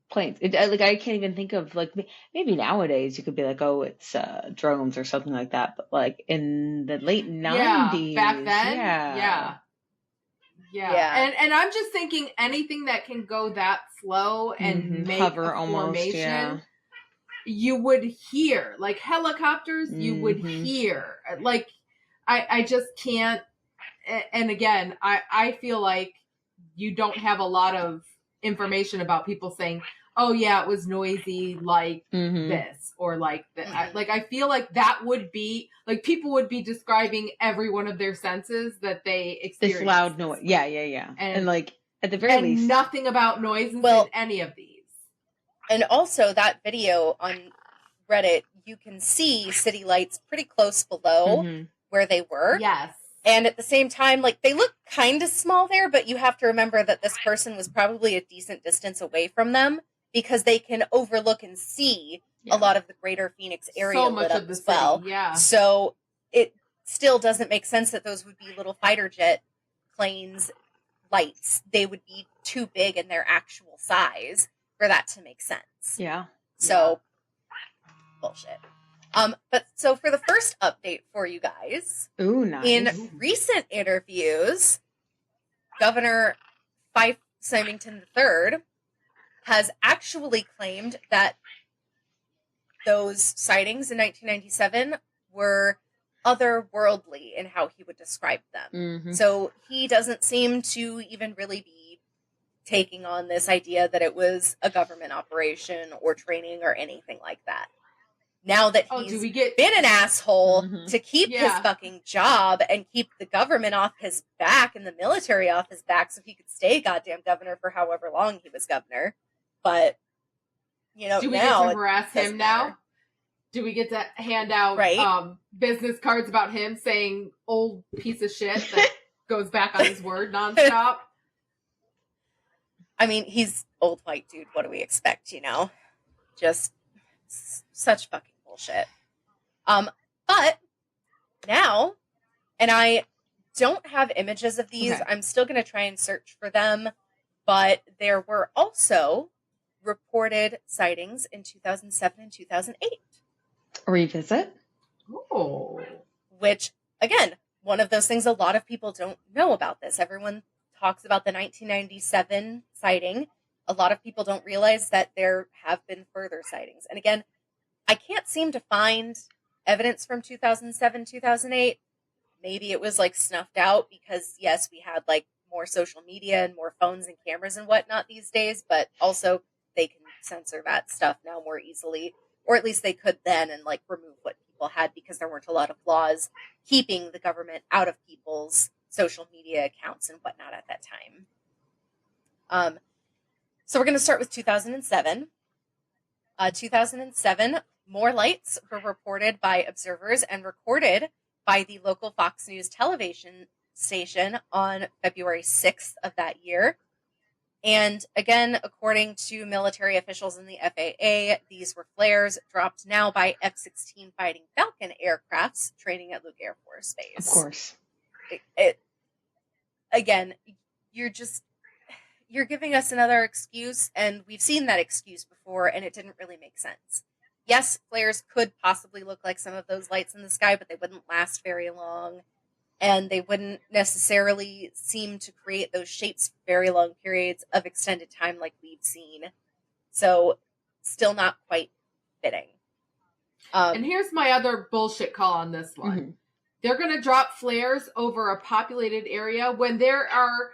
planes. Like, I can't even think of, like, maybe nowadays you could be like, oh, it's drones or something like that. But, like, in the late 90s. Back then? Yeah. Yeah. And I'm just thinking anything that can go that slow and make hover a almost, formation, yeah. you would hear. Like helicopters, you would hear. Like, I just can't. And again, I feel like you don't have a lot of information about people saying, oh yeah, it was noisy like this or like that. Like, I feel like that would be like people would be describing every one of their senses that they experienced. This loud noise. Yeah. And like, at the very least, nothing about noises in any of these. And also that video on Reddit, you can see city lights pretty close below where they were. Yes. And at the same time, like, they look kind of small there, but you have to remember that this person was probably a decent distance away from them because they can overlook and see a lot of the greater Phoenix area so much lit up of the as well. city, yeah. So it still doesn't make sense that those would be little fighter jet planes lights. They would be too big in their actual size for that to make sense. Yeah. So bullshit. But so for the first update for you guys, ooh, nice. in recent interviews, Governor Fife Symington III has actually claimed that those sightings in 1997 were otherworldly in how he would describe them. So he doesn't seem to even really be taking on this idea that it was a government operation or training or anything like that. Now that he's been an asshole to keep his fucking job and keep the government off his back and the military off his back so he could stay goddamn governor for however long he was governor. But, you know, do we now get to harass him now? Do we get to hand out business cards about him saying old piece of shit that goes back on his word nonstop? I mean, he's old white dude. What do we expect, you know? Just such fucking bullshit. But now, and I don't have images of these. I'm still going to try and search for them. But there were also reported sightings in 2007 and 2008. Revisit? Oh. Which, again, one of those things a lot of people don't know about this. Everyone talks about the 1997 sighting. A lot of people don't realize that there have been further sightings. And again, I can't seem to find evidence from 2007, 2008. Maybe it was like snuffed out because, yes, we had like more social media and more phones and cameras and whatnot these days, but also they can censor that stuff now more easily, or at least they could then, and like remove what people had because there weren't a lot of laws keeping the government out of people's social media accounts and whatnot at that time. So we're going to start with 2007. 2007, more lights were reported by observers and recorded by the local Fox News television station on February 6th of that year. And again, according to military officials in the FAA, these were flares dropped now by F-16 Fighting Falcon aircrafts training at Luke Air Force Base. Of course. Again, you're giving us another excuse, and we've seen that excuse before, and it didn't really make sense. Yes, flares could possibly look like some of those lights in the sky, but they wouldn't last very long, and they wouldn't necessarily seem to create those shapes for very long periods of extended time like we've seen. So, still not quite fitting. And here's my other bullshit call on this one. They're going to drop flares over a populated area when there are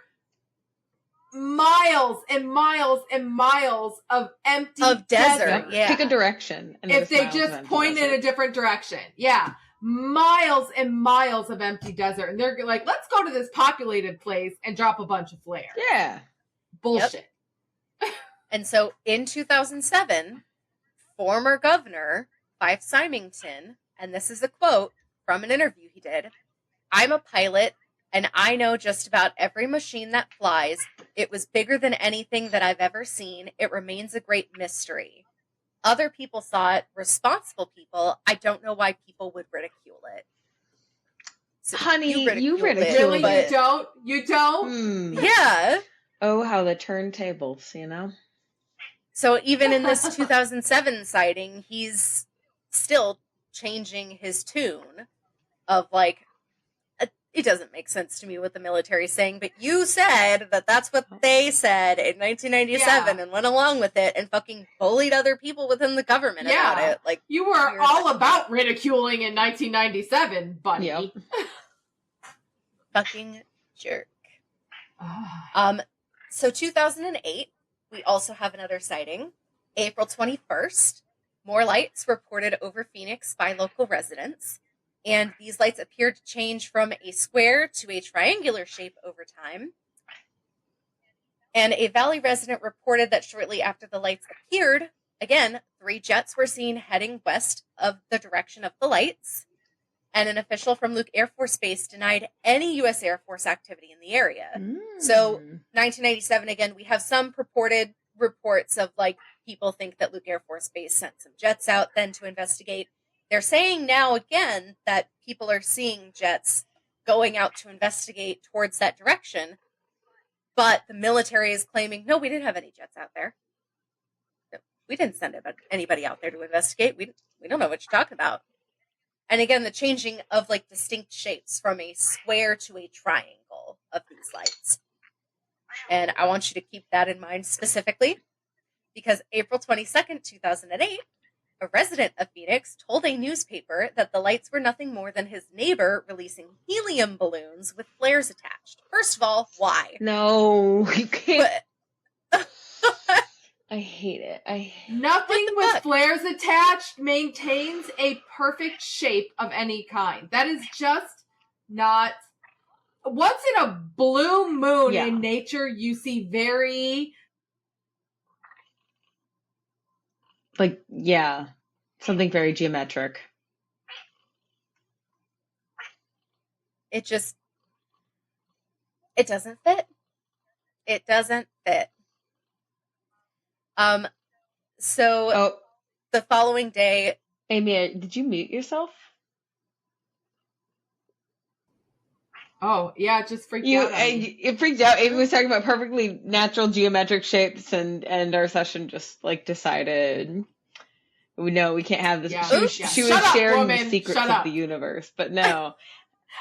miles and miles and miles of empty Of desert. Yep. Yeah. Pick a direction. And if there's they miles of just empty point in desert. a different direction. Yeah. Miles and miles of empty desert. And they're like, let's go to this populated place and drop a bunch of flares. Yeah. Bullshit. And so in 2007, former governor Fife Symington, and this is a quote from an interview he did, "I'm a pilot and I know just about every machine that flies. It was bigger than anything that I've ever seen. It remains a great mystery. Other people saw it, responsible people. I don't know why people would ridicule it." So Honey, you ridiculed ridiculed it, Really? but- You don't? You don't? Hmm. Yeah. Oh, how the turntables, you know? So even in this 2007 sighting, he's still changing his tune of like, it doesn't make sense to me what the military is saying, but you said that that's what they said in 1997 and went along with it and fucking bullied other people within the government about Yeah. it. Like, You were all about ridiculing in 1997, buddy. Yep. fucking jerk. Ah. So 2008, we also have another sighting. April 21st, more lights reported over Phoenix by local residents. And these lights appeared to change from a square to a triangular shape over time. And a Valley resident reported that shortly after the lights appeared, again, 3 jets were seen heading west of the direction of the lights. And an official from Luke Air Force Base denied any U.S. Air Force activity in the area. So, 1997, again, we have some purported reports of, like, people think that Luke Air Force Base sent some jets out then to investigate. They're saying now, again, that people are seeing jets going out to investigate towards that direction. But the military is claiming, no, we didn't have any jets out there. No, we didn't send anybody out there to investigate. We don't know what you're talking about. And again, the changing of like distinct shapes from a square to a triangle of these lights. And I want you to keep that in mind specifically because April 22nd, 2008, a resident of Phoenix told a newspaper that the lights were nothing more than his neighbor releasing helium balloons with flares attached. First of all, why? No, you can't. But I hate it. Nothing What the with fuck? flares attached maintains a perfect shape of any kind. That is just not. Once in a blue moon Yeah. in nature, you see very. Like, yeah, something very geometric. it doesn't fit. It doesn't fit. So Oh, the following day, Amy, did you mute yourself? Oh, yeah, it just freaked out. on me. It freaked out. Amy was talking about perfectly natural geometric shapes, and our session just like decided, no, we can't have this. Yeah. She was, Yeah. she was Shut up, sharing woman. the secrets Shut of up. the universe, but no.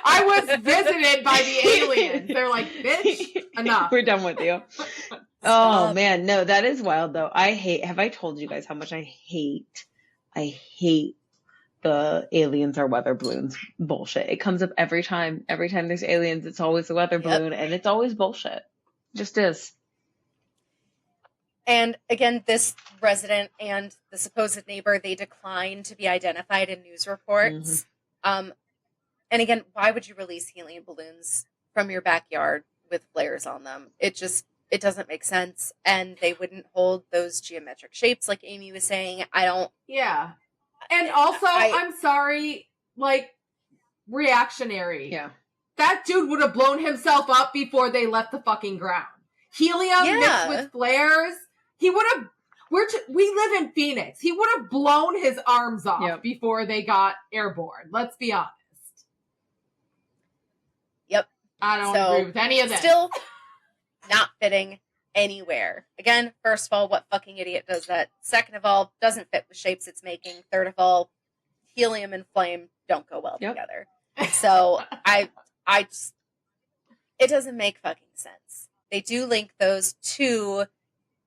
I was visited by the aliens. They're like, bitch, enough. We're done with you. Oh Stop. man, no, that is wild though. Have I told you guys how much I hate the aliens are weather balloons bullshit. It comes up every time. Every time there's aliens, it's always a weather Yep. balloon and it's always bullshit. It just is. And again, this resident and the supposed neighbor, they declined to be identified in news reports. And again, why would you release helium balloons from your backyard with flares on them? It doesn't make sense. And they wouldn't hold those geometric shapes like Amy was saying. Yeah. And also, I'm sorry, like, reactionary. Yeah. That dude would have blown himself up before they left the fucking ground. Helium Yeah. mixed with flares. He would have. We live in Phoenix. He would have blown his arms off Yep. before they got airborne. Let's be honest. Yep. I don't So, agree with any of that. Still not fitting anywhere. Again, first of all, what fucking idiot does that? Second of all, doesn't fit with shapes it's making. Third of all, helium and flame don't go well Yep. together. So I just, it doesn't make fucking sense. They do link those to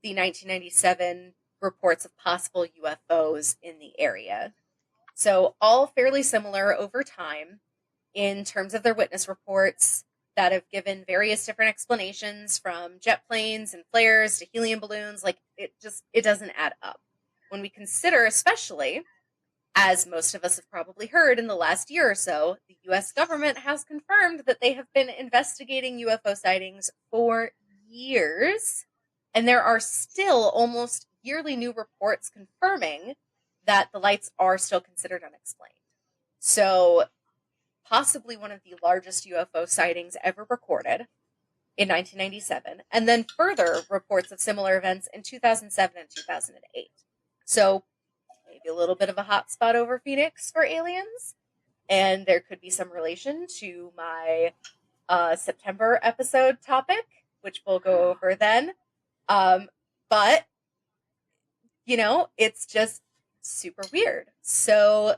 the 1997 reports of possible UFOs in the area. So all fairly similar over time in terms of their witness reports. that have given various different explanations, from jet planes and flares to helium balloons. Like, it doesn't add up. When we consider, especially, as most of us have probably heard in the last year or so, the U.S. government has confirmed that they have been investigating UFO sightings for years, and there are still almost yearly new reports confirming that the lights are still considered unexplained. So, possibly one of the largest UFO sightings ever recorded in 1997, and then further reports of similar events in 2007 and 2008. So, maybe a little bit of a hot spot over Phoenix for aliens, and there could be some relation to my September episode topic, which we'll go over then. But, it's just super weird. So,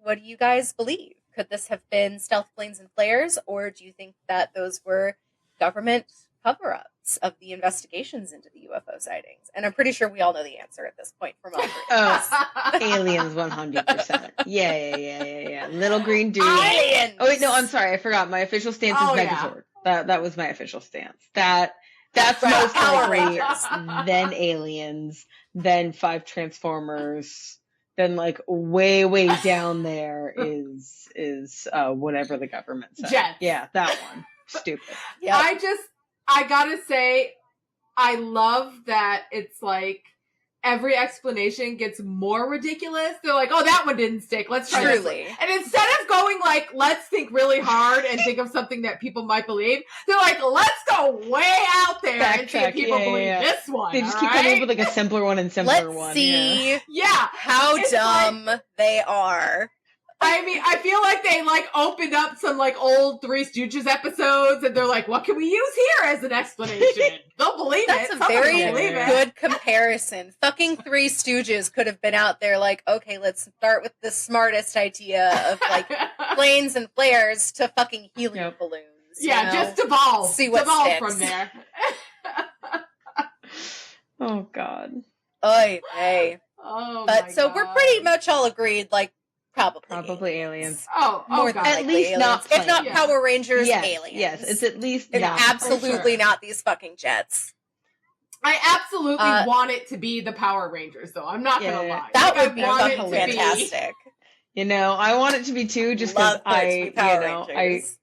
what do you guys believe? Could this have been stealth planes and flares, or do you think that those were government cover-ups of the investigations into the UFO sightings? And I'm pretty sure we all know the answer at this point from all three. Oh, aliens 100%. Yeah. Little green dude. Aliens! Oh, wait, no, I'm sorry. I forgot. My official stance is Megazord. That was my official stance. That's Right, most Power likely, Rangers. then aliens, then 5 Transformers, then like way down there is whatever the government said. Jets. Yeah, that one. Stupid. Yep. I gotta say, I love that it's like every explanation gets more ridiculous. They're like, oh, that one didn't stick. Let's try this one. Truly. And instead of going like, let's think really hard and think of something that people might believe, they're like, let's go way out there and see if Backtrack, people yeah, believe yeah. this one. They just all keep coming right? up with like a simpler one and simpler Let's one. see Yeah. how It's dumb they are. I mean, I feel like they like opened up some like old Three Stooges episodes and they're like, what can we use here as an explanation? They'll believe That's it. a Somebody very will believe it. good comparison. Fucking Three Stooges could have been out there like, okay, let's start with the smartest idea of like planes and flares to fucking helium Yep. balloons. Yeah, just devolve. See what devolve sticks. from there. Oh God. Oy vey. Oh, But my so God. we're pretty much all agreed, like, probably aliens. Oh, More God. than At likely least aliens. not If not planes. Power Rangers, Yes, aliens. yes. It's at least It's not. absolutely sure. not these fucking jets. I absolutely want it to be the Power Rangers, though. I'm not gonna Yeah. lie. That Like, would be I want it fucking to be- fantastic. You know, I want it to be too, just because Love that to be Power Rangers.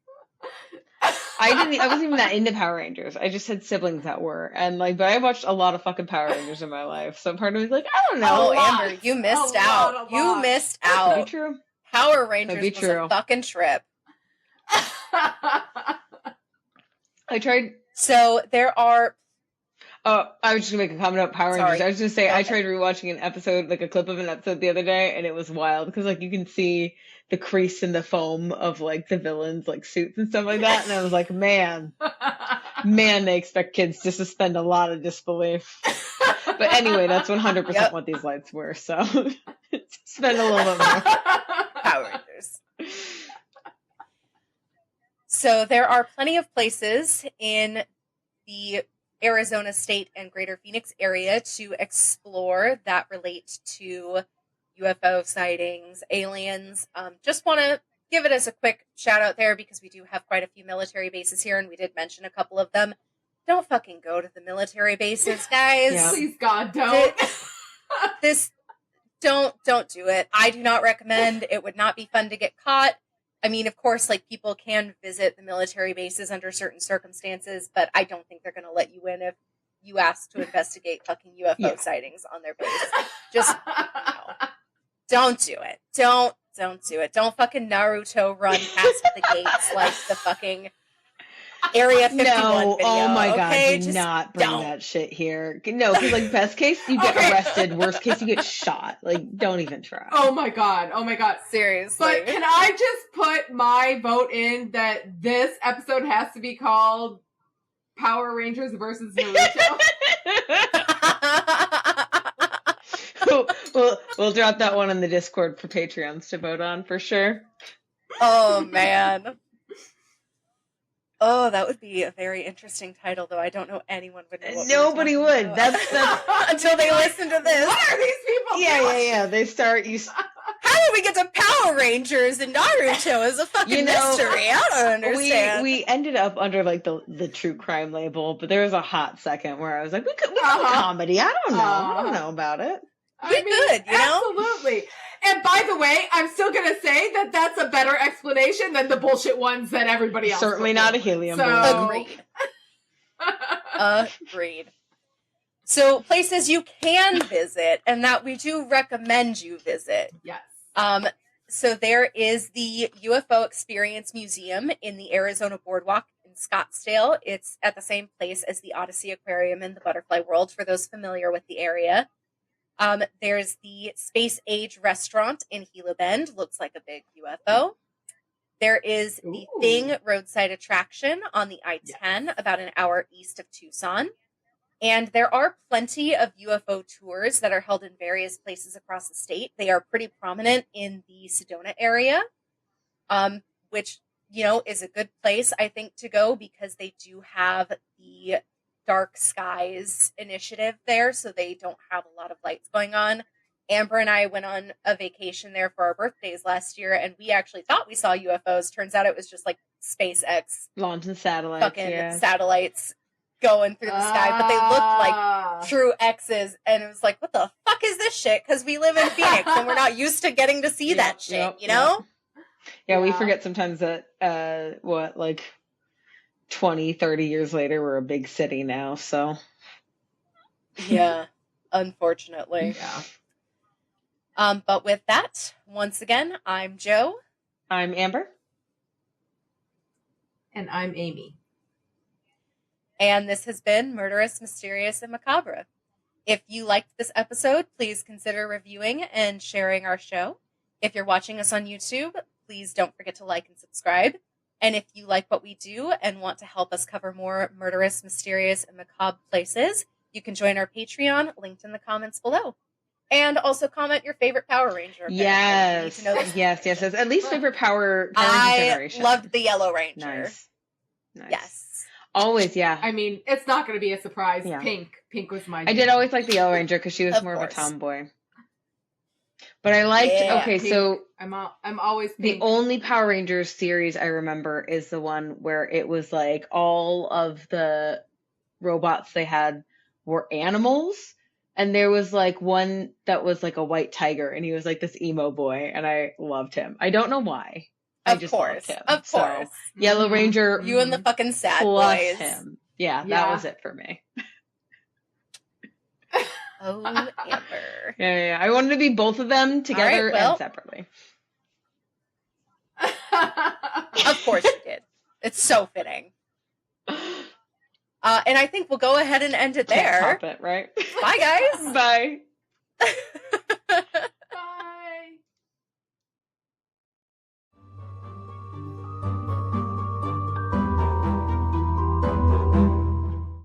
I wasn't even that into Power Rangers. I just had siblings that were, and like, but I watched a lot of fucking Power Rangers in my life. So part of me was like, I don't Oh, know. A lot. Amber, you missed A out. lot, a You lot. missed Could out. be true. Power Rangers be was true. a fucking trip. I tried. So there are. Oh, I was just gonna make a comment about Power Rangers. Sorry. I was just say Go I ahead. tried rewatching an episode, like a clip of an episode the other day, and it was wild because like you can see the crease in the foam of like the villains' like suits and stuff like that, and I was like, man, they expect kids to suspend a lot of disbelief. But anyway, that's 100% Yep. what these lights were. So spend a little bit more. Power Rangers. So there are plenty of places in the Arizona state and greater Phoenix area to explore that relate to UFO sightings, aliens. Just want to give it as a quick shout out there because we do have quite a few military bases here, and we did mention a couple of them. Don't fucking go to the military bases, guys. Yeah. Please, God, don't. Don't do it. I do not recommend. It would not be fun to get caught. I mean, of course, like, people can visit the military bases under certain circumstances, but I don't think they're going to let you in if you ask to investigate fucking UFO Yeah. sightings on their base. Just no. Don't do it. Don't do it. Don't fucking Naruto run past the gates like the fucking Area 51 No, video. oh my god, okay? do Just not bring don't. that shit here. No, because like best case you get Okay. arrested, worst case you get shot. Like don't even try. Oh my God. Oh my God. Seriously. But can I just put my vote in that this episode has to be called Power Rangers versus Naruto? we'll drop that one in the Discord for Patreons to vote on for sure. Oh, man. Oh, that would be a very interesting title, though. I don't know anyone would know what we were Nobody talking would. about. That's Until they listen to this. What are these people yeah. doing? They start you. How do we get to Power Rangers and Naruto is a fucking mystery. I don't understand. We ended up under like the true crime label, but there was a hot second where I was like, we could comedy. I don't know about it. We could, you know? Absolutely. And by the way, I'm still going to say that that's a better explanation than the bullshit ones that everybody else. Certainly not a helium balloon. Agreed. Agreed. So places you can visit and that we do recommend you visit. Yes. So there is the UFO Experience Museum in the Arizona Boardwalk in Scottsdale. It's at the same place as the Odyssey Aquarium and the Butterfly World for those familiar with the area. There's the Space Age Restaurant in Gila Bend. Looks like a big UFO. There is the Thing roadside attraction on the I-10, about an hour east of Tucson. And there are plenty of UFO tours that are held in various places across the state. They are pretty prominent in the Sedona area, which, you know, is a good place, I think, to go because they do have the Dark Skies initiative there, so they don't have a lot of lights going on. Amber and I went on a vacation there for our birthdays last year, and we actually thought we saw UFOs. Turns out it was just like SpaceX launching satellites, fucking satellites going through the sky, but they looked like true X's, and it was like, what the fuck is this shit? Because we live in Phoenix, and we're not used to getting to see that shit, you know? Yeah, we forget sometimes that, 20, 30 years later, we're a big city now, so. Yeah, unfortunately. Yeah. But with that, once again, I'm Joe. I'm Amber. And I'm Amy. And this has been Murderous, Mysterious, and Macabre. If you liked this episode, please consider reviewing and sharing our show. If you're watching us on YouTube, please don't forget to like and subscribe. And if you like what we do and want to help us cover more murderous, mysterious, and macabre places, you can join our Patreon, linked in the comments below. And also comment your favorite Power Ranger. Yes. Yes. At least favorite Power generation. I loved the Yellow Ranger. Nice. Yes. Always, yeah. I mean, it's not going to be a surprise. Yeah. Pink was my. I did always like the Yellow Ranger because she was more of a tomboy. But I liked, Pink. so I'm always Pink. The only Power Rangers series I remember is the one where it was like all of the robots they had were animals. And there was like one that was like a white tiger and he was like this emo boy and I loved him. I don't know why. I just loved him. Of course. Yellow Ranger. You and the fucking sad plus boys. Him. Yeah, that was it for me. Oh, Amber. Yeah. I wanted to be both of them together and separately. Of course you did. It's so fitting. And I think we'll go ahead and end it there. Can't top it, right? Bye, guys. Bye.